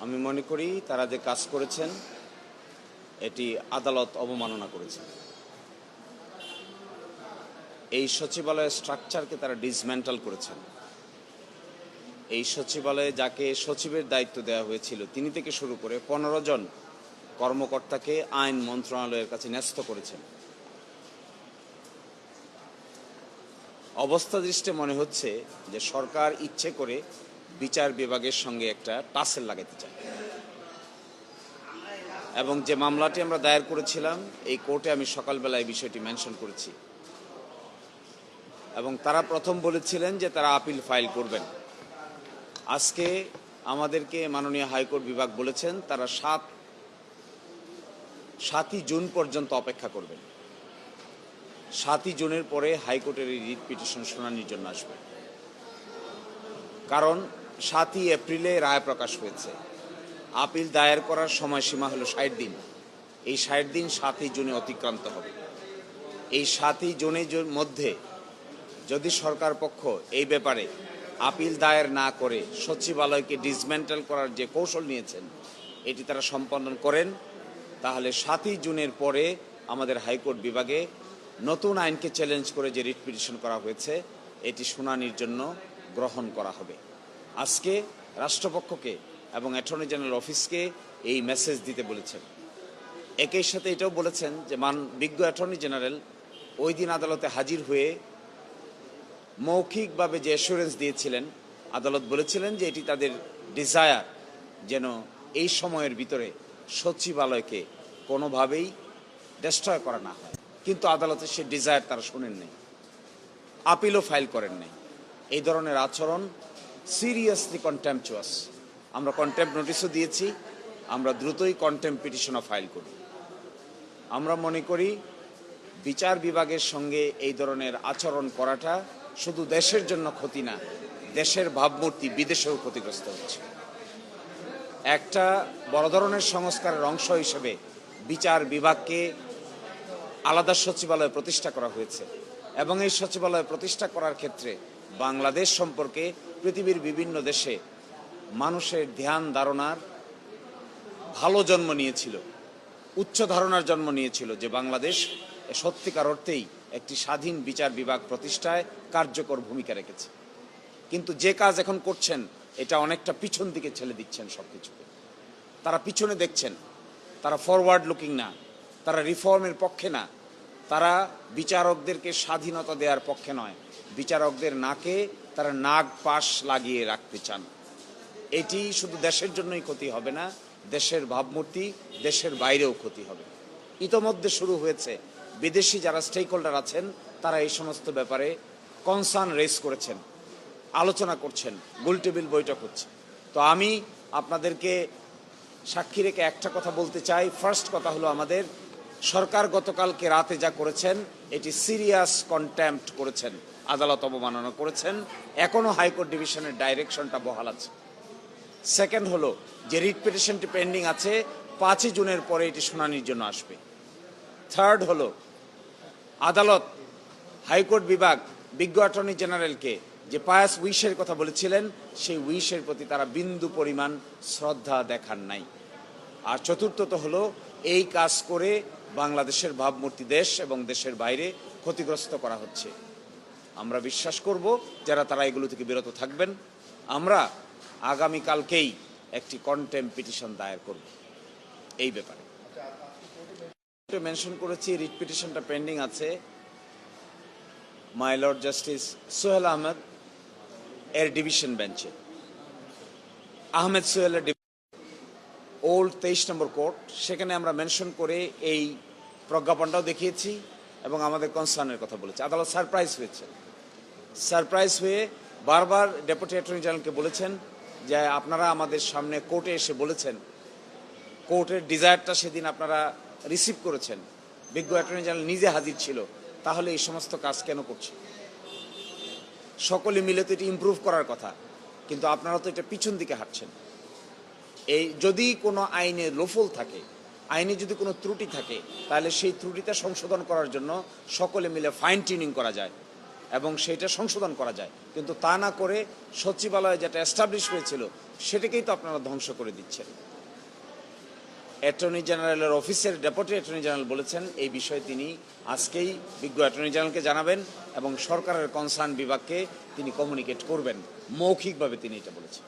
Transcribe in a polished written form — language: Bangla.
আমি মনে করি তারা যে কাজ করেছেন এটি আদালত অবমাননা করেছে। এই সচিবালয়ের স্ট্রাকচারকে তারা ডিসমেন্টাল করেছেন। এই সচিবালয়ে যাকে সচিবের দায়িত্ব দেওয়া হয়েছিল তিনি থেকে শুরু করে 15 জন কর্মকর্তাকে আইন মন্ত্রণালয়ের কাছে ন্যস্ত করেছেন। অবস্থা দৃষ্টে মনে হচ্ছে যে সরকার ইচ্ছে করে বিচার বিভাগের সঙ্গে একটা টাসেল লাগাতে চায় এবং যে মামলাটি আমরা দায়ের করেছিলাম এই কোর্টে আমি সকালবেলায় বিষয়টি মেনশন করেছি এবং তারা প্রথম বলেছিলেন যে তারা আপিল ফাইল করবেন। আজকে আমাদেরকে মাননীয় হাইকোর্ট বিভাগ বলেছেন তারা 7ই জুন পর্যন্ত অপেক্ষা করবেন। 7ই জুনের পরে হাইকোর্টের এই রিট পিটিশন শুনানির জন্য আসবে, কারণ 7ই এপ্রিলে রায় প্রকাশ হয়েছে। আপিল দায়ের করার সময়সীমা হলো 60 দিন। এই 60 দিন 7ই জুনে অতিক্রান্ত হবে। এই 7ই জুনের মধ্যে যদি সরকার পক্ষ এই ব্যাপারে আপিল দায়ের না করে সচিবালয়কে ডিসমেন্টাল করার যে কৌশল নিয়েছেন এটি তারা সম্পন্ন করেন, তাহলে 7ই জুনের পরে আমাদের হাইকোর্ট বিভাগে নতুন আইনকে চ্যালেঞ্জ করে যে রিট পিটিশন করা হয়েছে এটি শুনানির জন্য গ্রহণ করা হবে। আজকে রাষ্ট্রপক্ষকে এবং অ্যাটর্নি জেনারেল অফিসকে এই মেসেজ দিতে বলেছেন। একই সাথে এটাও বলেছেন যে বিজ্ঞ অ্যাটর্নি জেনারেল ওই দিন আদালতে হাজির হয়ে মৌখিকভাবে যে অ্যাসুরেন্স দিয়েছিলেন, আদালত বলেছিলেন যে এটি তাদের ডিজায়ার যেন এই সময়ের ভিতরে সচিবালয়কে কোনোভাবেই ডেস্ট্রয় করা না হয়, কিন্তু আদালতে সে ডিজায়ার তারা শোনেন নাই, আপিলও ফাইল করেন নাই। এই ধরনের আচরণ সিরিয়াসলি কন্টেম্পচুয়াস। আমরা কন্টেম্প নোটিশও দিয়েছি, আমরা দ্রুতই কন্টেম্প পিটিশনও ফাইল করব। আমরা মনে করি বিচার বিভাগের সঙ্গে এই ধরনের আচরণ করাটা শুধু দেশের জন্য ক্ষতি না, দেশের ভাবমূর্তি বিদেশেও ক্ষতিগ্রস্ত হচ্ছে। একটা বড় ধরনের সংস্কারের অংশ হিসেবে বিচার বিভাগকে আলাদা সচিবালয় প্রতিষ্ঠা করা হয়েছে এবং এই সচিবালয় প্রতিষ্ঠা করার ক্ষেত্রে বাংলাদেশ সম্পর্কে পৃথিবীর বিভিন্ন দেশে মানুষের ধ্যান ধারণার ভালো জন্ম নিয়েছিল, উচ্চ ধারণার জন্ম নিয়েছিল যে বাংলাদেশ সত্যিকার অর্থেই একটি স্বাধীন বিচার বিভাগ প্রতিষ্ঠায় কার্যকর ভূমিকা রেখেছে। কিন্তু যে কাজ এখন করছেন এটা অনেকটা পিছন দিকে ঠেলে দিচ্ছেন সবকিছুকে। তারা পিছনে দেখছেন, তারা ফরওয়ার্ড লুকিং না, তারা রিফর্মের পক্ষে না, তারা বিচারকদেরকে স্বাধীনতা দেওয়ার পক্ষে নয়, বিচারকদের নাকে তারা নাগ পাশ লাগিয়ে রাখতে চান। এটি শুধু দেশের জন্যই ক্ষতি হবে না, দেশের ভাবমূর্তি দেশের বাইরেও ক্ষতি হবে। ইতোমধ্যে শুরু হয়েছে, বিদেশি যারা স্টেক হোল্ডার আছেন তারা এই সমস্ত ব্যাপারে কনসার্ন রেজ করেছেন, আলোচনা করছেন, গোলটেবিল বৈঠক হচ্ছে। তো আমি আপনাদেরকে সাক্ষী রেখে একটা কথা বলতে চাই। ফার্স্ট কথা হলো, আমাদের সরকার গতকালকে রাতে যা করেছেন এটি সিরিয়াস কন্টেম্প্ট করেছেন, আদালত অবমাননা করেছেন। এখনও হাইকোর্ট ডিভিশনের ডাইরেকশনটা বহাল আছে। সেকেন্ড হলো, যে রিট পিটিশনটি পেন্ডিং আছে 5ই জুনের পরে এটি শুনানির জন্য আসবে। থার্ড হলো, আদালত হাইকোর্ট বিভাগ বিজ্ঞ অ্যাটর্নি জেনারেলকে যে পায়াস উইশের কথা বলেছিলেন সেই উইশের প্রতি তারা বিন্দু পরিমাণ শ্রদ্ধা দেখান নাই। আর চতুর্থত হলো, এই কাজ করে বাংলাদেশের ভাবমূর্তি দেশ এবং দেশের বাইরে ক্ষতিগ্রস্ত করা হচ্ছে। আমরা বিশ্বাস করব যারা তারা এগুলো থেকে বিরত থাকবেন। আমরা আগামীকালকেই একটি কন্টেম্প পিটিশন দায়ের করব এই ব্যাপারে। মেনশন করেছি রিট পিটিশনটা পেন্ডিং আছে my lord justice Sohel Ahmed এর ডিভিশন বেঞ্চে। আহমেদ সোহেলের ওল্ড 23 নম্বর কোর্ট, সেখানে আমরা মেনশন করে এই প্রজ্ঞাপনটাও দেখিয়েছি এবং আমাদের কনসার্নের কথা বলেছি। আদালত সারপ্রাইজ হয়েছে, সারপ্রাইজ হয়ে বারবার ডেপুটি অ্যাটর্নি জেনারেলকে বলেছেন যে আপনারা আমাদের সামনে কোর্টে এসে বলেছেন, কোর্টের ডিজায়ারটা সেদিন আপনারা রিসিভ করেছেন, বিজ্ঞ অ্যাটর্নি জেনারেল নিজে হাজির ছিল, তাহলে এই সমস্ত কাজ কেন করছে? সকলে মিলে তো এটি ইমপ্রুভ করার কথা, কিন্তু আপনারা তো এটা পিছন দিকে হাঁটছেন। এই যদি কোনো আইনে লোফল থাকে, আইনে যদি কোনো ত্রুটি থাকে, তাহলে সেই ত্রুটিটা সংশোধন করার জন্য সকলে মিলে ফাইন টিউনিং করা যায় এবং সেটা সংশোধন করা যায়, কিন্তু তা না করে সচিবালয় যেটা এস্টাবলিশ হয়েছিল সেটাকেই তো আপনারা ধ্বংস করে দিচ্ছেন। অ্যাটর্নি জেনারেলের অফিসের ডেপুটি অ্যাটর্নি জেনারেল বলেছেন এই বিষয়ে তিনি আজকেই বিজ্ঞ অ্যাটর্নি জেনারেলকে জানাবেন এবং সরকারের কনসার্ন বিভাগকে তিনি কমিউনিকেট করবেন, মৌখিকভাবে তিনি এটা বলেছেন।